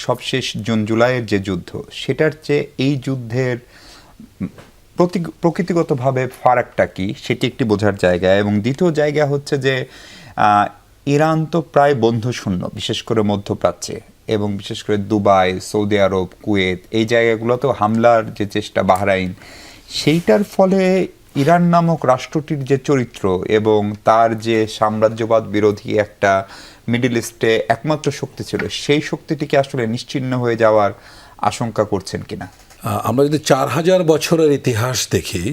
সবশেষ জুন জুলাইয়ের যে যুদ্ধ, সেটার চেয়ে এই যুদ্ধের প্রকৃতিগতভাবে ফারাকটা কি সেটি একটি বোঝার জায়গা। এবং দ্বিতীয় জায়গা হচ্ছে যে ইরান তো প্রায় বন্ধুশূন্য, বিশেষ করে মধ্যপ্রাচ্যে, এবং বিশেষ করে দুবাই, সৌদি আরব, কুয়েত, এই জায়গাগুলোতেও হামলার যে চেষ্টা, বাহরাইন, সেইটার ফলে ইরান নামক রাষ্ট্রটির যে চরিত্র এবং তার যে সাম্রাজ্যবাদ বিরোধী একটা মিডল ইস্টে একমাত্র শক্তি ছিল, সেই শক্তিটিকে আসলে নিশ্চিহ্ন হয়ে যাওয়ার আশঙ্কা করছেন কিনা? আমরা যদি 4000 বছরের ইতিহাস দেখি,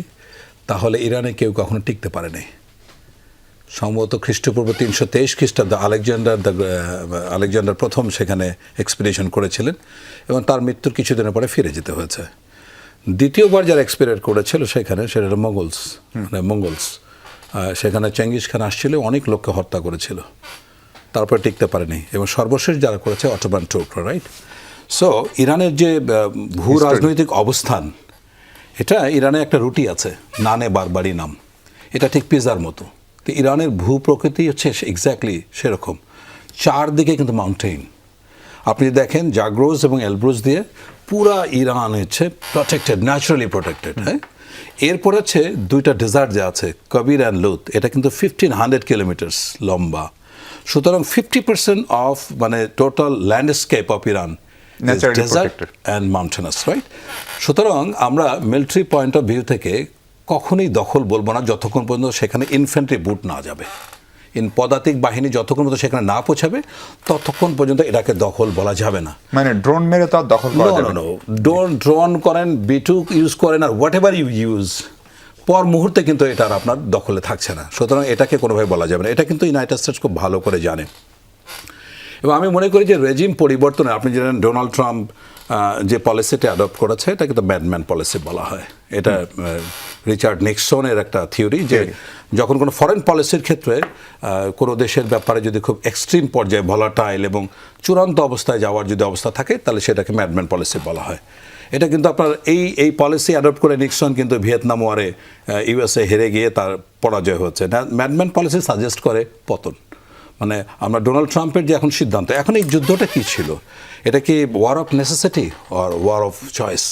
তাহলে ইরানে কেউ কখনো টিকতে পারেনি। সম্ভবত খ্রিস্টপূর্ব 323 খ্রিস্টাব্দে আলেকজান্ডার প্রথম সেখানে এক্সপিডিশন করেছিলেন এবং তার মৃত্যুর কিছুদিনের পরে ফিরে যেতে হয়েছে। দ্বিতীয়বার যারা এক্সপিরিয়েন্স করেছিল সেখানে, সেটা মঙ্গলস, সেখানে চেঙ্গিস খান আসছিল, অনেক লোককে হত্যা করেছিল, তারপরে টিকতে পারেনি। এবং সর্বশেষ যারা করেছে অটোমান তুর্করা, রাইট? সো ইরানের যে ভূ রাজনৈতিক অবস্থান, এটা ইরানে একটা রুটি আছে, নানে বারবারি নাম, এটা ঠিক পিজার মতো। তো ইরানের ভূ প্রকৃতি হচ্ছে এক্স্যাক্টলি সেরকম, চারদিকে কিন্তু মাউন্টেন। আপনি দেখেন জাগ্রোজ এবং এলব্রুজ দিয়ে পুরা ইরান হচ্ছে প্রটেক্টেড, ন্যাচারালি প্রটেক্টেড। হ্যাঁ, এরপর হচ্ছে দুইটা ডেজার্ট যে আছে, কবির অ্যান্ড লুত, এটা কিন্তু 1500 কিলোমিটার্স লম্বা। সুতরাং 50% অফ মানে total landscape of Iran desert and mountainous, right? সুতরাং আমরা মিলিটারি পয়েন্ট অফ ভিউ থেকে কখনোই দখল বলবো না যতক্ষণ পর্যন্ত সেখানে ইনফ্যান্ট্রি বুট না যাবে, পদাতিক বাহিনী যতক্ষণ পর্যন্ত সেখানে না পৌঁছাবে ততক্ষণ পর্যন্ত এটাকে দখল বলা যাবে না। মানে ড্রোন মেরে তো আর দখল করা যাবে না। ড্রোন করেন, B2 ইউজ করেন, আর হোয়াট এভার ইউ ইউজ, পর মুহূর্তে কিন্তু এটা আর আপনার দখলে থাকছে না। সুতরাং এটাকে কোনোভাবে বলা যাবে না। এটা কিন্তু ইউনাইটেড স্টেটস খুব ভালো করে জানে। এবং আমি মনে করি যে রেজিম পরিবর্তনে, আপনি জানেন ডোনাল্ড ট্রাম্প যে পলিসিটা অ্যাডপ্ট করেছে, এটা কিন্তু ম্যাডম্যান পলিসি বলা হয়। এটা রিচার্ড নিক্সনের একটা থিওরি, যে যখন কোনো ফরেন পলিসির ক্ষেত্রে কোনো দেশের ব্যাপারে যদি খুব এক্সট্রিম পর্যায়ে ভলাটাইল এবং চূড়ান্ত অবস্থায় যাওয়ার যদি অবস্থা থাকে, তাহলে সেটাকে ম্যাডম্যান পলিসি বলা হয়। এটা কিন্তু আপনার এই পলিসি অ্যাডপ্ট করে নিক্সন কিন্তু ভিয়েতনাম ওয়ারে ইউএসএ হেরে গিয়ে তার পরাজয় হচ্ছে। ম্যাডম্যান পলিসি সাজেস্ট করে পতন। মানে আমরা ডোনাল্ড ট্রাম্পের যে এখন সিদ্ধান্ত, এখন এই যুদ্ধটা কী ছিল, এটা কি ওয়ার অফ নেসেসিটি আর ওয়ার অফ চয়েস?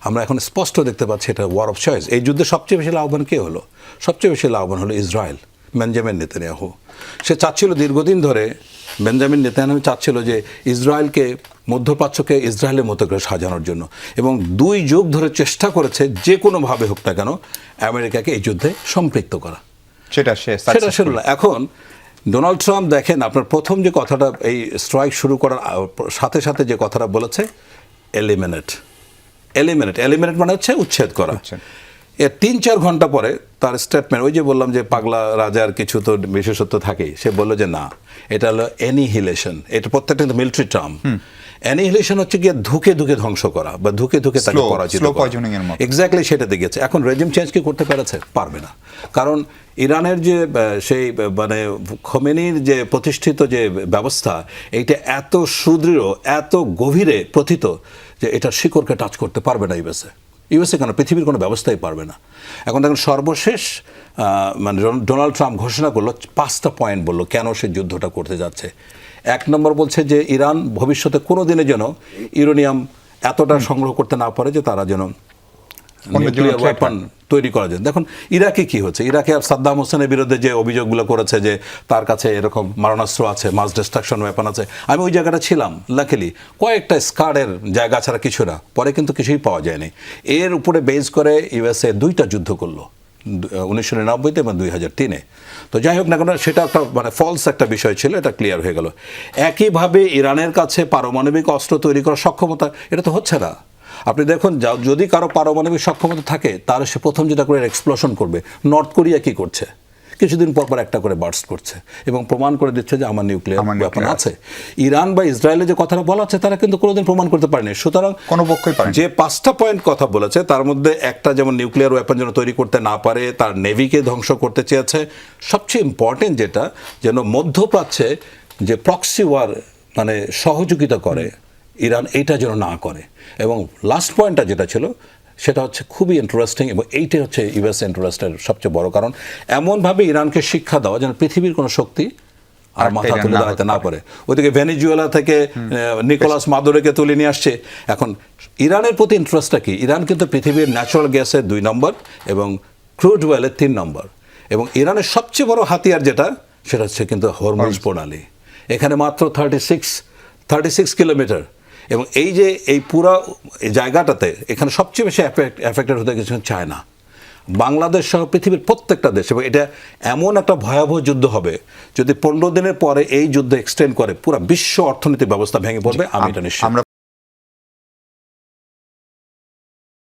আমরা এখন স্পষ্ট দেখতে পাচ্ছি এটা ওয়ার অফ চয়েস। এই যুদ্ধে সবচেয়ে বেশি লাভবান কে হলো? সবচেয়ে বেশি লাভবান হলো ইসরায়েল, বেঞ্জামিন নেতানিয়াহু। সে চাচ্ছিল দীর্ঘদিন ধরে, বেঞ্জামিন নেতানিয়াহু চাচ্ছিল যে ইসরায়েলকে, মধ্যপ্রাচ্যকে ইসরায়েলের মতো করে সাজানোর জন্য, এবং 2 যুগ ধরে চেষ্টা করেছে যে কোনোভাবে হোক না কেন আমেরিকাকে এই যুদ্ধে সম্পৃক্ত করা। সেটা শুনল। এখন ডোনাল্ড ট্রাম্প দেখেন, আপনার প্রথম যে কথাটা, এই স্ট্রাইক শুরু করার সাথে সাথে যে কথাটা বলেছে, এলিমিনেট মানে হচ্ছে উচ্ছেদ করা। এর 3-4 ঘন্টা পরে তার স্টেটমেন্ট, ওই যে বললাম যে পাগলা রাজার কিছু তো বিশেষত্ব থাকেই, সে বললো যে না, এটা হলো অ্যানিহিলেশন। এটা প্রত্যেকটা কিন্তু মিলিটারি টার্ম। অ্যানিহিলেশন হচ্ছে গিয়ে ধুকে ধ্বংস করা বা ধুকে তাকে পরাজিত করা। এক্স্যাক্টলি সেটাতে গেছে। এখন রেজিম চেঞ্জ কি করতে পেরেছে? পারবে না। কারণ ইরানের যে সেই মানে খোমেনির যে প্রতিষ্ঠিত যে ব্যবস্থা, এইটা এত সুদৃঢ়, এত গভীরে প্রথিত যে এটা শিকড়কে টাচ করতে পারবে না ইউএসএ কেন, পৃথিবীর কোনো ব্যবস্থাই পারবে না। এখন দেখুন সর্বশেষ মানে ডোনাল্ড ট্রাম্প ঘোষণা করলো 5টা পয়েন্ট বললো কেন সে যুদ্ধটা করতে যাচ্ছে। 1 নম্বর বলছে যে ইরান ভবিষ্যতে কোনো দিনে যেন ইউরেনিয়াম এতটা সংগ্রহ করতে না পারে যে তারা যেন নিউক্লিয়ার ওয়েপন তৈরি করা যায়। দেখুন ইরাকে কি হচ্ছে, ইরাকে আর সাদ্দাম হোসেনের বিরুদ্ধে যে অভিযোগগুলো করেছে যে তার কাছে এরকম মারণাস্ত্র আছে, মাস ডিস্ট্রাকশন ওয়েপন আছে, আমি ওই জায়গাটা ছিলাম, লাকিলি কয়েকটা স্কারের জায়গা ছাড়া কিছু না, পরে কিন্তু কিছুই পাওয়া যায়নি। এর উপরে বেস করে ইউএসএ 2টা যুদ্ধ করলো, 1999 এবং 2003-এ। তো যাই হোক না কেন, সেটা একটা মানে ফলস একটা বিষয় ছিল, এটা ক্লিয়ার হয়ে গেল। একইভাবে ইরানের কাছে পারমাণবিক অস্ত্র তৈরি করার সক্ষমতা, এটা তো হচ্ছে না। আপনি দেখুন, যদি কারো পারমাণবিক সক্ষমতা থাকে, তাহলে সে প্রথম যেটা করে এক্সপ্লোশন করবে। নর্থ কোরিয়া কি করছে? কিছুদিন পর একটা করে বার্স্ট করছে এবং প্রমাণ করে দিচ্ছে যে আমার নিউক্লিয়ার ওয়েপন আছে। ইরান বা ইসরায়েলের যে কথাটা বলা হচ্ছে, তারা কিন্তু কোনোদিন প্রমাণ করতে পারেনি। সুতরাং কোনো পক্ষই পারেনি। যে 5টা পয়েন্ট কথা বলেছে, তার মধ্যে একটা যেমন নিউক্লিয়ার ওয়েপন যেন তৈরি করতে না পারে, তার নেভিকে ধ্বংস করতে চেয়েছে। সবচেয়ে ইম্পর্টেন্ট যেটা, যেন মধ্যপ্রাচ্যে যে প্রক্সি ওয়ার মানে সহযোগিতা করে ইরান, এইটা যেন না করে। এবং লাস্ট পয়েন্টটা যেটা ছিল, সেটা হচ্ছে খুবই ইন্টারেস্টিং, এবং এইটাই হচ্ছে ইউএস ইন্টারেস্টের সবচেয়ে বড় কারণ, এমনভাবে ইরানকে শিক্ষা দেওয়া যেন পৃথিবীর কোনো শক্তি আর মাথা তুলে দাঁড়াতে না পারে। ওইদিকে ভেনেজুয়েলা থেকে নিকোলাস মাদুরোকে তুলে নিয়ে আসছে। এখন ইরানের প্রতি ইন্টারেস্টটা কি? ইরান কিন্তু পৃথিবীর ন্যাচারাল গ্যাসের 2 নম্বর এবং ক্রুড অয়েলের 3 নম্বর, এবং ইরানের সবচেয়ে বড় হাতিয়ার যেটা, সেটা হচ্ছে কিন্তু হরমুজ প্রণালী। এখানে মাত্র 36 কিলোমিটার, এবং এই পুরা জায়গাটাতে এখানে সবচেয়ে বেশি এফেক্টেড হতে গেছে চায়না, বাংলাদেশ সহ পৃথিবীর প্রত্যেকটা দেশ। এবং এটা এমন একটা ভয়াবহ যুদ্ধ হবে, যদি 15 দিনের পরে এই যুদ্ধ এক্সটেন্ড করে পুরো বিশ্ব অর্থনৈতিক ব্যবস্থা ভেঙে পড়বে, আমি এটা নিশ্চিত। আমরা